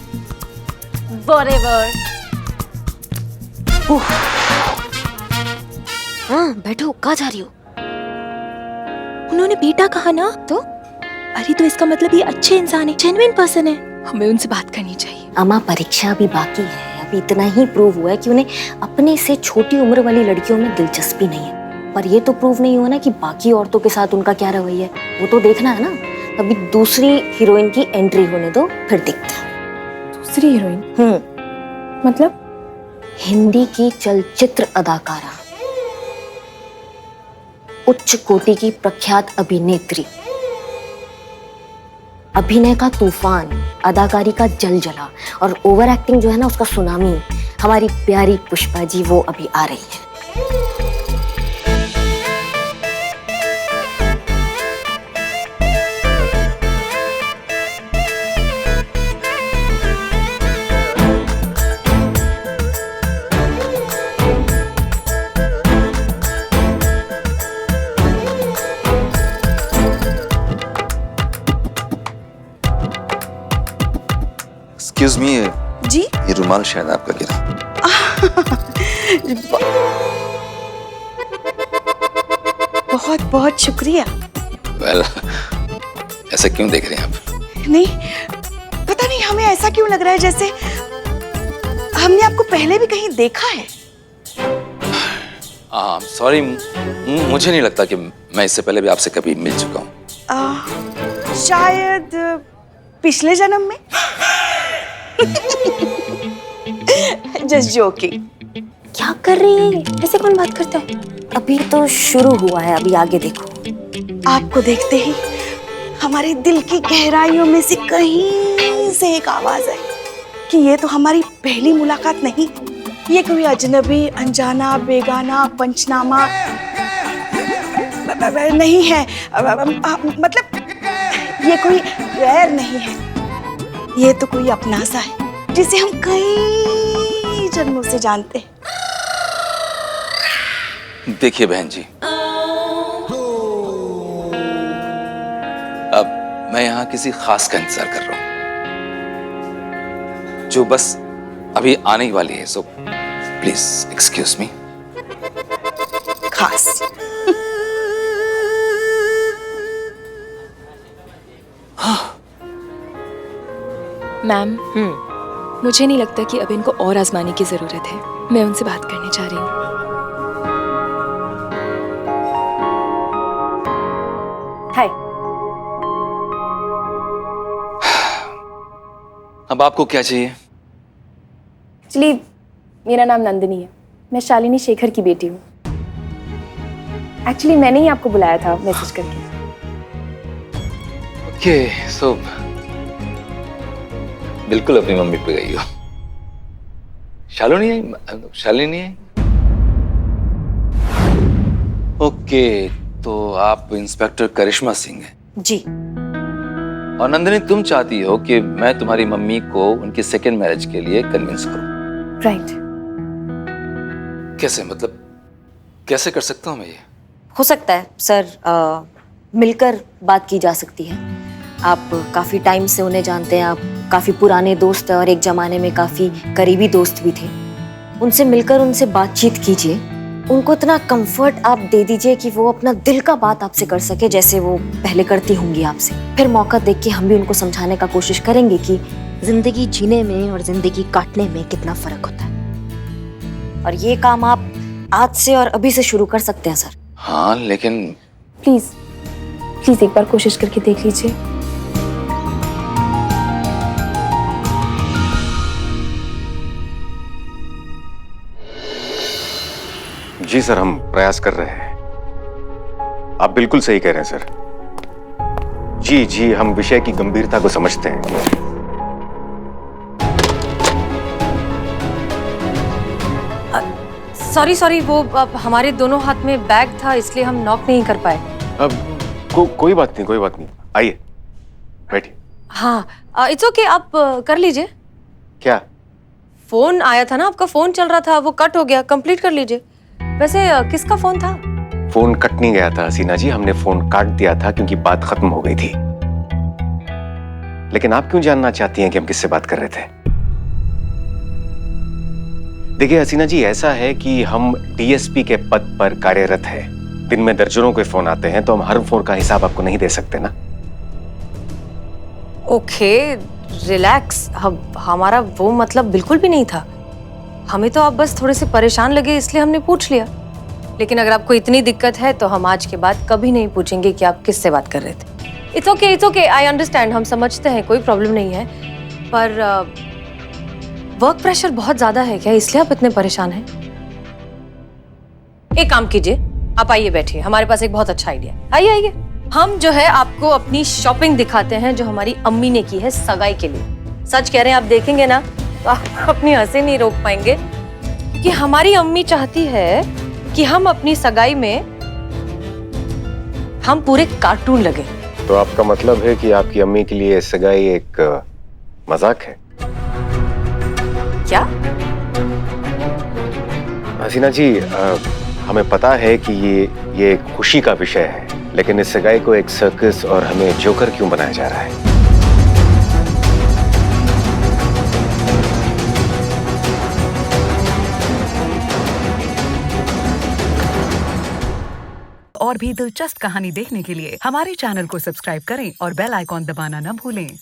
Whatever. हाँ बैठो, कहाँ जा रही हो? उन्होंने बेटा कहा ना, तो अरे तो इसका मतलब ये अच्छे इंसान है, जेन्युइन पर्सन है, हमें उनसे बात करनी चाहिए। अम्मा परीक्षा अभी बाकी है, अभी इतना ही प्रूव हुआ है कि उन्हें अपने से छोटी उम्र वाली लड़कियों में दिलचस्पी नहीं है, पर ये तो प्रूव नहीं हुआ ना कि बाकी औरतों के साथ उनका क्या रवैया है, वो तो देखना है ना। अभी दूसरी हीरोइन की एंट्री होने दो, फिर देखते हैं। दूसरी हीरोइन? मतलब? हिंदी की चलचित्र अदाकारा, उच्च कोटि की प्रख्यात अभिनेत्री, अभिनय का तूफान, अदाकारी का जलजला और ओवर एक्टिंग जो है ना उसका सुनामी, हमारी प्यारी पुष्पा जी वो अभी आ रही है। एक्सक्यूज मी जी, ये रुमाल शायद आपका गिरा। बहुत बहुत शुक्रिया। वेल, ऐसा क्यों देख रहे हैं आप? नहीं, पता नहीं हमें ऐसा क्यों लग रहा है जैसे हमने आपको पहले भी कहीं देखा है। हाँ सॉरी, मुझे नहीं लगता कि मैं इससे पहले भी आपसे कभी मिल चुका हूँ। शायद पिछले जन्म में। Just joking. क्या कर रही है? ऐसे कौन बात करता है? अभी तो शुरू हुआ है, अभी आगे देखो। आपको देखते ही हमारे दिल की गहराइयों में से कहीं से एक आवाज आई कि ये तो हमारी पहली मुलाकात नहीं, ये कोई अजनबी, अनजाना, बेगाना, पंचनामा नहीं है। मतलब ये कोई गैर नहीं है, ये तो कोई अपना सा है जिसे हम कई जन्मों से जानते हैं। देखिए बहन जी, अब मैं यहाँ किसी खास का इंतजार कर रहा हूँ जो बस अभी आने ही वाली है, सो प्लीज एक्सक्यूज मी। खास? मैम, मुझे नहीं लगता कि अब इनको और आजमाने की जरूरत है। मैं उनसे बात करने जा रही हूँ। हाय। अब आपको क्या चाहिए? एक्चुअली मेरा नाम नंदिनी है, मैं शालिनी शेखर की बेटी हूँ। एक्चुअली मैंने ही आपको बुलाया था मैसेज करके। ओके, सो बिल्कुल अपनी मम्मी पे गई हो। शालिनी आई? शालिनी आई? ओके, तो आप इंस्पेक्टर करिश्मा सिंह हैं? जी। और नंदिनी, तुम चाहती हो कि मैं तुम्हारी मम्मी को उनकी सेकेंड मैरिज के लिए कन्विंस करूं? राइट। कैसे, मतलब कैसे कर सकता हूं मैं ये? हो सकता है सर, मिलकर बात की जा सकती है। आप काफ़ी टाइम से उन्हें जानते हैं, आप काफ़ी पुराने दोस्त हैं और एक ज़माने में काफ़ी करीबी दोस्त भी थे। उनसे मिलकर उनसे बातचीत कीजिए, उनको इतना कंफर्ट आप दे दीजिए कि वो अपना दिल का बात आपसे कर सके जैसे वो पहले करती होंगी आपसे। फिर मौका देख के हम भी उनको समझाने का कोशिश करेंगे कि जिंदगी जीने में और जिंदगी काटने में कितना फर्क होता है। और ये काम आप आज से और अभी से शुरू कर सकते हैं सर। हाँ, लेकिन प्लीज प्लीज एक बार कोशिश करके देख लीजिए। जी सर, हम प्रयास कर रहे हैं। आप बिल्कुल सही कह रहे हैं सर। जी जी, हम विषय की गंभीरता को समझते हैं। सॉरी, वो अब हमारे दोनों हाथ में बैग था इसलिए हम नॉक नहीं कर पाए। अब कोई बात नहीं, कोई बात नहीं, आइए बैठिए। हाँ, इट्स ओके, आप कर लीजिए। क्या? फोन आया था ना, आपका फोन चल रहा था, वो कट हो गया, कंप्लीट कर लीजिए। वैसे किसका फोन था? फोन कट नहीं गया था हसीना जी, हमने फोन काट दिया था क्योंकि बात खत्म हो गई थी। लेकिन आप क्यों जानना चाहती हैं कि हम किससे बात कर रहे थे? देखिए हसीना जी, ऐसा है कि हम डीएसपी के पद पर कार्यरत हैं। दिन में दर्जनों के फोन आते हैं, तो हम हर फोन का हिसाब आपको नहीं दे सकते ना। Okay, relax. हमारा वो मतलब बिल्कुल भी नहीं था। हमें तो आप बस थोड़े से परेशान लगे इसलिए हमने पूछ लिया। लेकिन अगर आपको इतनी दिक्कत है तो हम आज के बाद कभी नहीं पूछेंगे कि आप किससे बात कर रहे थे। इट्स ओके, आई अंडरस्टैंड, हम समझते हैं, कोई प्रॉब्लम नहीं है। पर वर्क प्रेशर बहुत ज्यादा है क्या, इसलिए आप इतने परेशान हैं? एक काम कीजिए, आप आइए बैठिए, हमारे पास एक बहुत अच्छा आइडिया है। आइए, हम जो है आपको अपनी शॉपिंग दिखाते हैं जो हमारी अम्मी ने की है सगाई के लिए। सच कह रहे हैं, आप देखेंगे ना तो आप अपनी हंसी नहीं रोक पाएंगे कि हमारी अम्मी चाहती है कि हम अपनी सगाई में हम पूरे कार्टून लगे। तो आपका मतलब है कि आपकी अम्मी के लिए सगाई एक मजाक है? क्या? हसीना जी, हमें पता है कि ये एक खुशी का विषय है, लेकिन इस सगाई को एक सर्कस और हमें जोकर क्यों बनाया जा रहा है? और भी दिलचस्प कहानी देखने के लिए हमारे चैनल को सब्सक्राइब करें और बेल आइकॉन दबाना न भूलें।